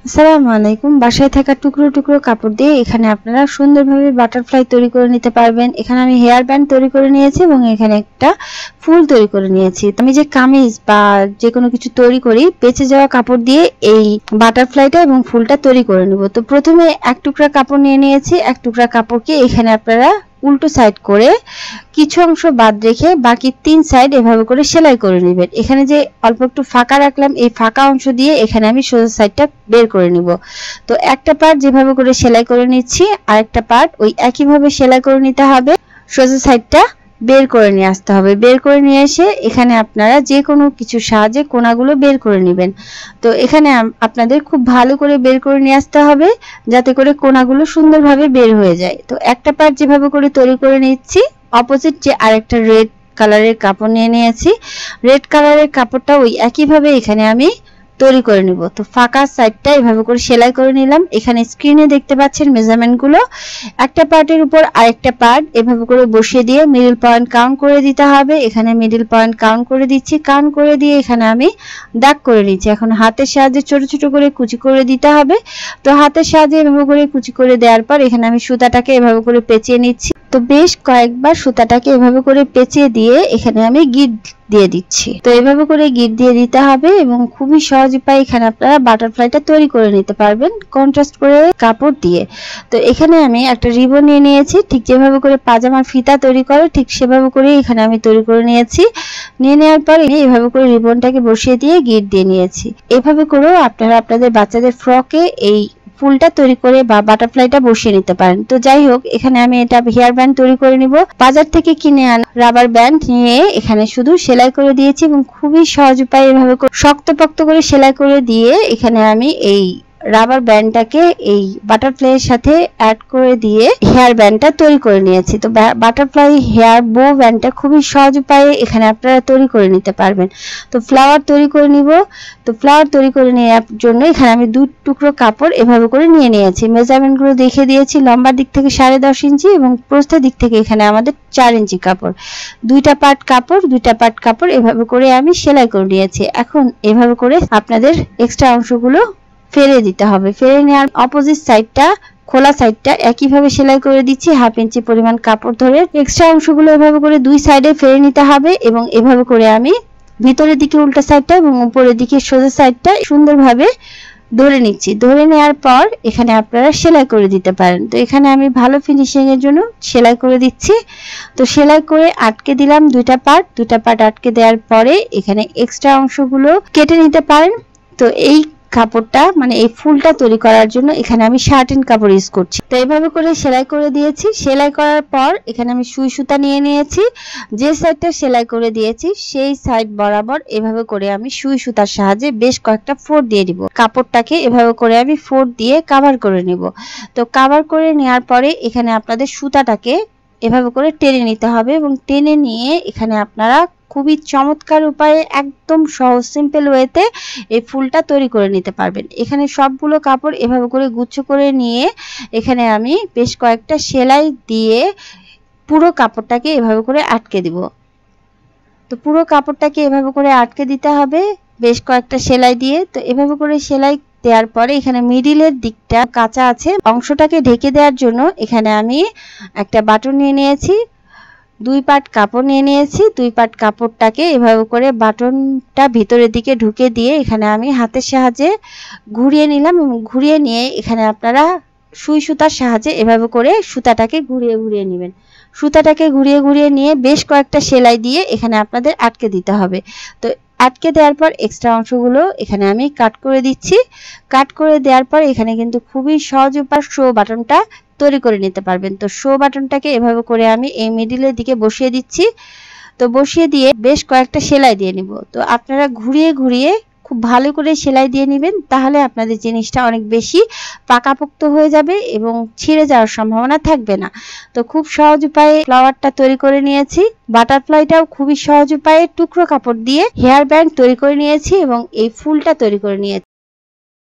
আসসালামু আলাইকুম। বাসায় থাকা টুকরো টুকরো কাপড় দিয়ে এখানে আপনারা সুন্দরভাবে বাটারফ্লাই তৈরি করে নিতে পারবেন। এখানে আমি হেয়ার ব্যান্ড তৈরি করে নিয়েছি এবং এখানে একটা ফুল তৈরি করে নিয়েছি। আমি যে কামিজ বা যে কোনো কিছু তৈরি করি, বেঁচে যাওয়া কাপড় দিয়ে এই বাটারফ্লাইটা এবং ফুলটা তৈরি করে নেব। তো প্রথমে এক টুকরা কাপড় নিয়ে নিয়েছি। এক টুকরা কাপড়কে এখানে আপনারা উল্টো সাইড করে কিছু অংশ বাদ রেখে বাকি 3 সাইড এভাবে করে সেলাই করে নেবেন। এখানে যে অল্প একটু ফাঁকা রাখলাম, এই ফাঁকা অংশ দিয়ে এখানে আমি সোজা সাইডটা বের করে নিব। তো একটা পার্ট যেভাবে করে সেলাই করে নিচ্ছি, আরেকটা পার্ট ওই একইভাবে সেলাই করে নিতে হবে। সোজা সাইডটা বের করে নিয়ে আসতে হবে। বের করে নিয়ে এসে এখানে আপনারা যে কোনো কিছুর সাহায্যে কোণাগুলো বের করে নেবেন। তো এখানে আপনাদের খুব ভালো করে বের করে নিয়ে আসতে হবে যাতে করে কোণাগুলো সুন্দরভাবে বের হয়ে যায়। তো একটা পার্ট যেভাবে করে তৈরি করে নিচ্ছি, অপোজিট যে আরেকটা রেড কালারের কাপড় নিয়ে নিয়েছি। রেড কালারের কাপড়টা ওই একইভাবে এখানে আমি তৈরি করে নিব। তো ফাঁকা সাইডটা এভাবে করে সেলাই করে নিলাম। এখানে স্ক্রিনে দেখতে পাচ্ছেন মেজারমেন্টগুলো। একটা পার্টের উপর আরেকটা পার্ট এভাবে করে বসিয়ে দিয়ে মিডল পয়েন্ট কাউন্ট করে দিতে হবে। এখানে মিডল পয়েন্ট কাউন্ট করে দিচ্ছি। কাউন্ট করে দিয়ে এখানে আমি দাগ করে নিচ্ছি। এখন হাতের সাহায্যে ছোট ছোট করে কুচি করে দিতে হবে। তো হাতের সাহায্যে এভাবে করে কুচি করে দেওয়ার পর এখানে আমি সুতাটাকে এভাবে করে পেঁচিয়ে নিচ্ছি। তো বেশ কয়েকবার সুতাটাকে এভাবে করে পেঁচিয়ে দিয়ে এখানে আমি গিট দিয়ে দিচ্ছি। তো এভাবে করে গিট দিয়ে দিতে হবে এবং খুবই সহজ উপায়ে এখানে আপনারা বাটারফ্লাইটা তৈরি করে নিতে পারবেন কন্ট্রাস্ট করে কাপড় দিয়ে। তো এখানে আমি একটা রিবন নিয়ে নিয়েছি। ঠিক যেভাবে করে পাজামার ফিতা তৈরি করে ঠিক সেভাবে করে এখানে আমি তৈরি করে নিয়েছি। নিয়ে নেওয়ার পর এভাবে করে রিবনটাকে বসিয়ে দিয়ে গিট দিয়ে নিয়েছি। এভাবে করেও আপনারা আপনাদের বাচ্চাদের ফ্রকে এই ফুলটা তৈরি করে বা বাটারফ্লাইটা বসিয়ে নিতে পারেন। তো যাই হোক, এখানে আমি এটা হেয়ার ব্যান্ড তৈরি করে নিব। বাজার থেকে কিনে আনা রাবার ব্যান্ড নিয়ে এখানে শুধু সেলাই করে দিয়েছি এবং খুবই সহজ উপায়ে এভাবে শক্তপোক্ত করে সেলাই করে দিয়ে এখানে আমি এই রাবার ব্যান্ডটাকে এই বাটারফ্লাইয়ের সাথে অ্যাড করে দিয়ে হেয়ার ব্যান্ডটা তৈরি করে নিয়েছি। তো বাটারফ্লাই হেয়ার বো ব্যান্ডটা খুবই সহজ উপায়ে এখানে আপনারা তৈরি করে নিতে পারবেন। তো ফ্লাওয়ার তৈরি করে নিব। তো ফ্লাওয়ার তৈরি করে নেওয়ার জন্য এখানে আমি 2 টুকরো কাপড় এভাবে করে নিয়ে নিয়েছি। মেজারমেন্টগুলো দেখিয়ে দিয়েছি। লম্বার দিক থেকে 10.5 ইঞ্চি এবং প্রস্থের দিক থেকে এখানে আমাদের 4 ইঞ্চি কাপড়। 2টা পার্ট কাপড় এভাবে করে আমি সেলাই করে নিয়েছি। এখন এভাবে করে আপনাদের এক্সট্রা অংশগুলো ফেলে দিতে হবে। ফেলে নেওয়ার অপোজিট সাইডটা খোলা সাইডটা একইভাবে সেলাই করে দিচ্ছি। 1/2 ইঞ্চি পরিমাণ কাপড় ধরে এক্সট্রা অংশগুলো এভাবে করে 2 সাইডে ফেলে নিতে হবে এবং এভাবে করে আমি ভিতরের দিকে উল্টা সাইডটা এবং উপরের দিকে সোজা সাইডটা সুন্দরভাবে ধরে নিচ্ছি। ধরে নেওয়ার পর এখানে আপনারা সেলাই করে দিতে পারেন। তো এখানে আমি ভালো ফিনিশিং এর জন্য সেলাই করে দিচ্ছি। তো সেলাই করে আটকে দিলাম 2টা পার্ট আটকে দেওয়ার পরে এখানে এক্সট্রা অংশগুলো কেটে নিতে পারেন। তো এই কাপড়টা মানে এই ফুলটা তৈরি করার জন্য এখানে আমি শার্টিন কাপড় ইউজ করছি। তো এইভাবে করে সেলাই করে দিয়েছি। সেলাই করার পর এখানে আমি সুই সুতা নিয়ে নিয়েছি। যে সাইডটা সেলাই করে দিয়েছি সেই সাইড বরাবর এভাবে করে আমি সুই সুতার সাহায্যে বেশ কয়েকটা ফোঁড় দিয়ে দিব। কাপড়টাকে এভাবে করে আমি ফোঁড় দিয়ে কভার করে নিব। তো কভার করে নেওয়ার পরে এখানে আপনাদের সুতাটাকে এভাবে করে টেনে নিতে হবে এবং টেনে নিয়ে এখানে আপনারা খুবই চমৎকার উপায়ে একদম সহজ সিম্পল ওয়েতে এই ফুলটা তৈরি করে নিতে পারবেন। এখানে সবগুলো কাপড় এভাবে করে গুচ্ছ করে নিয়ে এখানে আমি বেশ কয়েকটা সেলাই দিয়ে পুরো কাপড়টাকে এভাবে করে আটকে দিব। তো পুরো কাপড়টাকে এভাবে করে আটকে দিতে হবে বেশ কয়েকটা সেলাই দিয়ে। তো এভাবে করে সেলাই দেওয়ার পরে এখানে মিডিলের দিকটা কাঁচা আছে, অংশটাকে ঢেকে দেওয়ার জন্য এখানে আমি একটা বাটন নিয়ে নিয়েছি। 2 পার্ট কাপড় নিয়ে নিয়েছি। 2 পার্ট কাপড়টাকে এভাবে করে বাটনটা ভিতরের দিকে ঢুকে দিয়ে এখানে আমি হাতের সাহায্যে ঘুরিয়ে নিলাম এবং ঘুরিয়ে নিয়ে এখানে আপনারা সুই সুতার সাহায্যে এভাবে করে সুতাটাকে ঘুরিয়ে ঘুরিয়ে নেবেন। সুতাটাকে ঘুরিয়ে ঘুরিয়ে নিয়ে বেশ কয়েকটা সেলাই দিয়ে এখানে আপনাদের আটকে দিতে হবে। তো আটকে দেওয়ার পর এক্সট্রা অংশগুলো এখানে আমি কাট করে দিচ্ছি। কাট করে দেওয়ার পর এখানে কিন্তু খুবই সহজ উপায় শো বাটনটা তৈরি করে নিতে পারবেন। তো শো বাটনটাকে এভাবে করে আমি এই মিডিলের দিকে বসিয়ে দিচ্ছি। তো বসিয়ে দিয়ে বেশ কয়েকটা সেলাই দিয়ে নিব। তো আপনারা ঘুরিয়ে ঘুরিয়ে খুব ভালো করে সেলাই দিয়ে নেবেন, তাহলে আপনাদের জিনিসটা অনেক বেশি পাকাপোক্ত হয়ে যাবে এবং ছিঁড়ে যাওয়ার সম্ভাবনা থাকবে না। তো খুব সহজ উপায়ে ফ্লাওয়ারটা তৈরি করে নিয়েছি। বাটারফ্লাইটাও খুবই সহজ উপায়ে টুকরো কাপড় দিয়ে হেয়ার ব্যান্ড তৈরি করে নিয়েছি এবং এই ফুলটা তৈরি করে নিয়েছি।